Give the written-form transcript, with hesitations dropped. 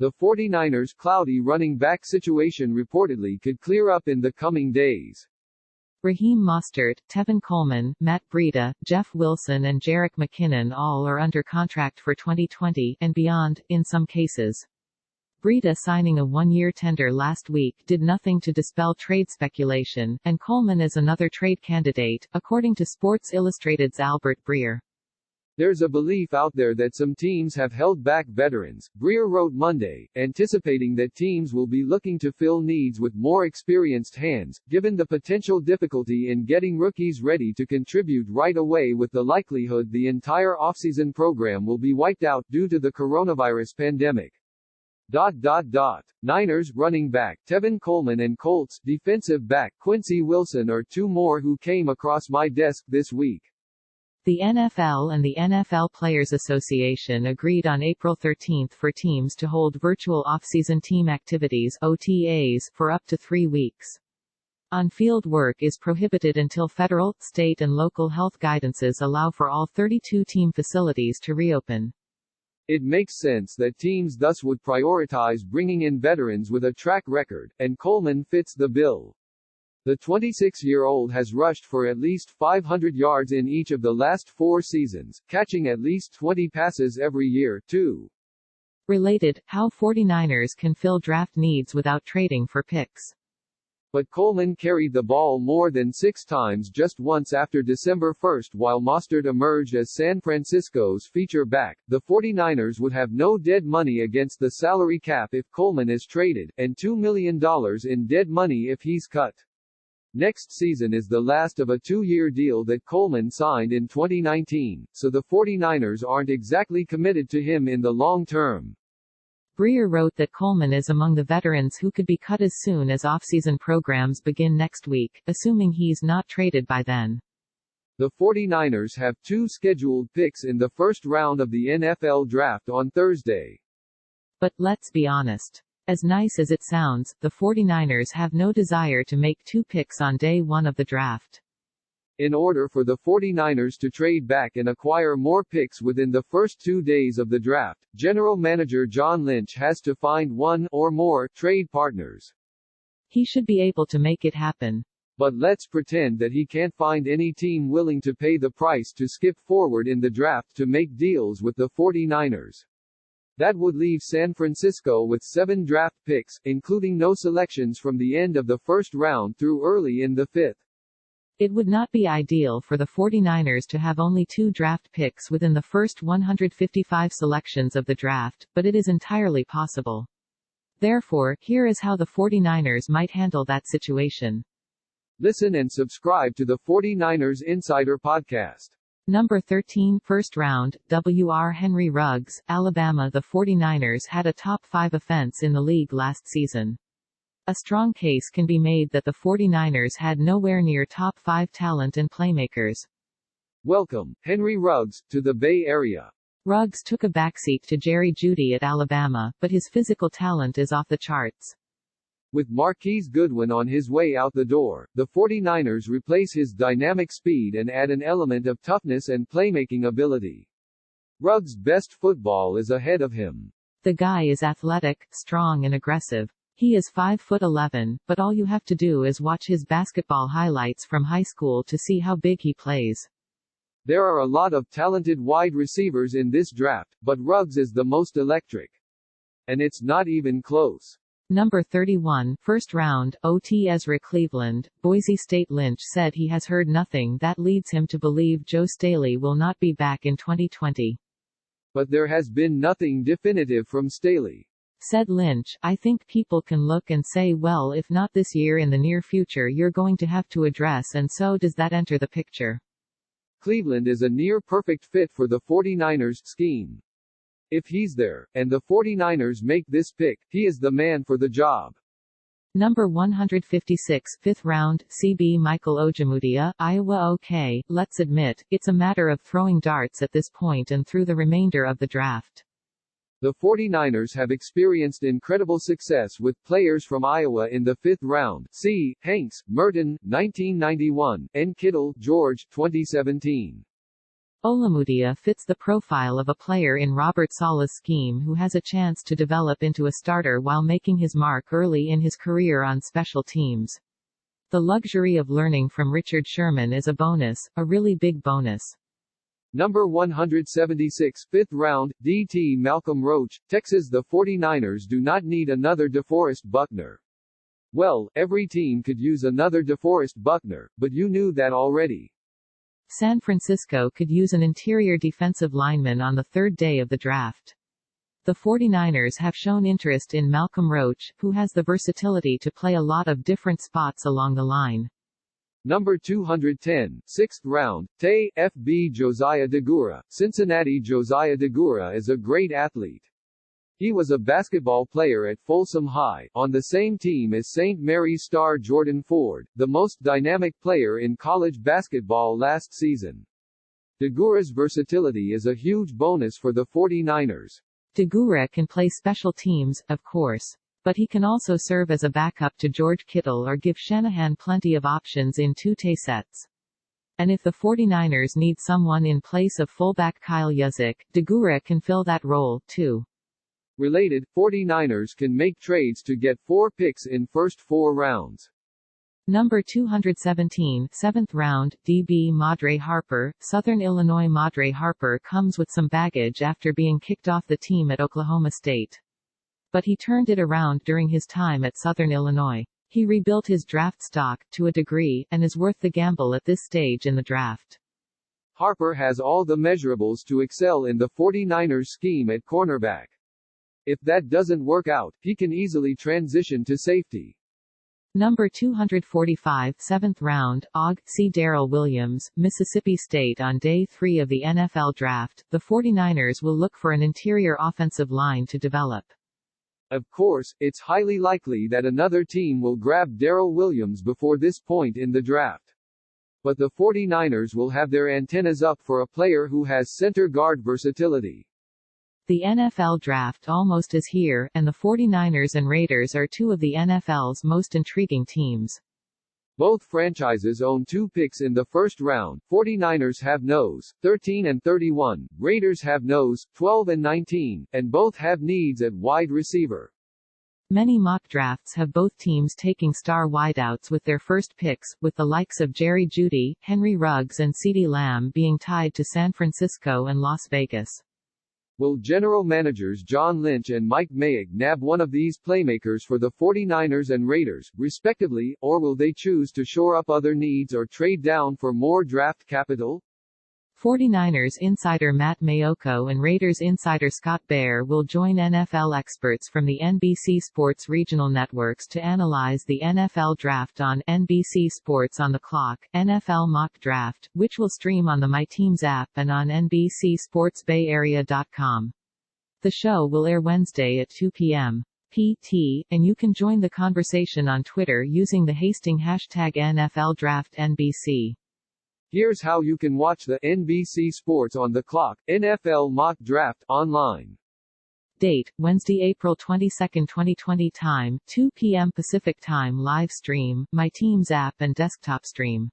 The 49ers' cloudy running back situation reportedly could clear up in the coming days. Raheem Mostert, Tevin Coleman, Matt Breida, Jeff Wilson and Jerick McKinnon all are under contract for 2020 and beyond, in some cases. Breida signing a one-year tender last week did nothing to dispel trade speculation, and Coleman is another trade candidate, according to Sports Illustrated's Albert Breer. There's a belief out there that some teams have held back veterans, Breer wrote Monday, anticipating that teams will be looking to fill needs with more experienced hands, given the potential difficulty in getting rookies ready to contribute right away with the likelihood the entire offseason program will be wiped out due to the coronavirus pandemic. Niners running back Tevin Coleman and Colts defensive back Quincy Wilson are two more who came across my desk this week. The NFL and the NFL Players Association agreed on April 13 for teams to hold virtual off-season team activities (OTAs) for up to 3 weeks. On-field work is prohibited until federal, state and local health guidances allow for all 32 team facilities to reopen. It makes sense that teams thus would prioritize bringing in veterans with a track record, and Coleman fits the bill. The 26-year-old has rushed for at least 500 yards in each of the last 4 seasons, catching at least 20 passes every year, too. Related, how 49ers can fill draft needs without trading for picks. But Coleman carried the ball more than 6 times just once after December 1 while Mostert emerged as San Francisco's feature back. The 49ers would have no dead money against the salary cap if Coleman is traded, and $2 million in dead money if he's cut. Next season is the last of a 2-year deal that Coleman signed in 2019, so the 49ers aren't exactly committed to him in the long term. Breer wrote that Coleman is among the veterans who could be cut as soon as off-season programs begin next week, assuming he's not traded by then. The 49ers have 2 scheduled picks in the first round of the NFL Draft on Thursday. But, let's be honest. As nice as it sounds, the 49ers have no desire to make 2 picks on day 1 of the draft. In order for the 49ers to trade back and acquire more picks within the first 2 days of the draft, General Manager John Lynch has to find 1 or more trade partners. He should be able to make it happen. But let's pretend that he can't find any team willing to pay the price to skip forward in the draft to make deals with the 49ers. That would leave San Francisco with 7 draft picks, including no selections from the end of the first round through early in the 5th. It would not be ideal for the 49ers to have only 2 draft picks within the first 155 selections of the draft, but it is entirely possible. Therefore, here is how the 49ers might handle that situation. Listen and subscribe to the 49ers Insider Podcast. Number 13 First round, W.R. Henry Ruggs, Alabama. The 49ers had a top 5 offense in the league last season. A strong case can be made that the 49ers had nowhere near top 5 talent and playmakers. Welcome, Henry Ruggs, to the Bay Area. Ruggs took a backseat to Jerry Jeudy at Alabama, but his physical talent is off the charts. With Marquise Goodwin on his way out the door, the 49ers replace his dynamic speed and add an element of toughness and playmaking ability. Ruggs' best football is ahead of him. The guy is athletic, strong and aggressive. He is 5'11", but all you have to do is watch his basketball highlights from high school to see how big he plays. There are a lot of talented wide receivers in this draft, but Ruggs is the most electric. And it's not even close. Number 31, first round, OTAs. Cleveland, Boise State. Lynch said he has heard nothing that leads him to believe Joe Staley will not be back in 2020. But there has been nothing definitive from Staley. Said Lynch, I think people can look and say, well, if not this year, in the near future you're going to have to address, and so does that enter the picture. Cleveland is a near-perfect fit for the 49ers scheme. If he's there, and the 49ers make this pick, he is the man for the job. Number 156, 5th round, CB Michael Ojemudia, Iowa. Okay, let's admit, it's a matter of throwing darts at this point and through the remainder of the draft. The 49ers have experienced incredible success with players from Iowa in the 5th round. See, Hanks, Merton, 1991, and Kittle, George, 2017. Olamudia fits the profile of a player in Robert Saleh's scheme who has a chance to develop into a starter while making his mark early in his career on special teams. The luxury of learning from Richard Sherman is a bonus, a really big bonus. Number 176, 5th round, DT Malcolm Roach, Texas. The 49ers do not need another DeForest Buckner. Well, every team could use another DeForest Buckner, but you knew that already. San Francisco could use an interior defensive lineman on the third day of the draft. The 49ers have shown interest in Malcolm Roach, who has the versatility to play a lot of different spots along the line. Number 210, 6th round, FB Josiah Deguara, Cincinnati. Josiah Deguara is a great athlete. He was a basketball player at Folsom High, on the same team as St. Mary's star Jordan Ford, the most dynamic player in college basketball last season. Deguara's versatility is a huge bonus for the 49ers. Deguara can play special teams, of course. But he can also serve as a backup to George Kittle or give Shanahan plenty of options in two-tay sets. And if the 49ers need someone in place of fullback Kyle Juszczyk, Deguara can fill that role, too. Related, 49ers can make trades to get 4 picks in first 4 rounds. Number 217, 7th round, DB Madre Harper, Southern Illinois. Madre Harper comes with some baggage after being kicked off the team at Oklahoma State. But he turned it around during his time at Southern Illinois. He rebuilt his draft stock, to a degree, and is worth the gamble at this stage in the draft. Harper has all the measurables to excel in the 49ers scheme at cornerback. If that doesn't work out, he can easily transition to safety. Number 245, 7th round, C. Darrell Williams, Mississippi State. On day 3 of the NFL Draft, the 49ers will look for an interior offensive line to develop. Of course, it's highly likely that another team will grab Darrell Williams before this point in the draft. But the 49ers will have their antennas up for a player who has center guard versatility. The NFL Draft almost is here, and the 49ers and Raiders are two of the NFL's most intriguing teams. Both franchises own 2 picks in the first round. 49ers have nos, 13 and 31, Raiders have nos, 12 and 19, and both have needs at wide receiver. Many mock drafts have both teams taking star wideouts with their first picks, with the likes of Jerry Jeudy, Henry Ruggs and CeeDee Lamb being tied to San Francisco and Las Vegas. Will general managers John Lynch and Mike Mayock nab one of these playmakers for the 49ers and Raiders, respectively, or will they choose to shore up other needs or trade down for more draft capital? 49ers insider Matt Maiocco and Raiders insider Scott Bair will join NFL experts from the NBC Sports regional networks to analyze the NFL Draft on NBC Sports on the Clock, NFL Mock Draft, which will stream on the My Teams app and on NBCSportsBayArea.com. The show will air Wednesday at 2 p.m. PT, and you can join the conversation on Twitter using the hashtag #NFLDraftNBC. Here's how you can watch the NBC Sports on the Clock, NFL Mock Draft, online. Date, Wednesday, April 22, 2020. Time, 2 p.m. Pacific Time. Live stream, My Teams app and desktop stream.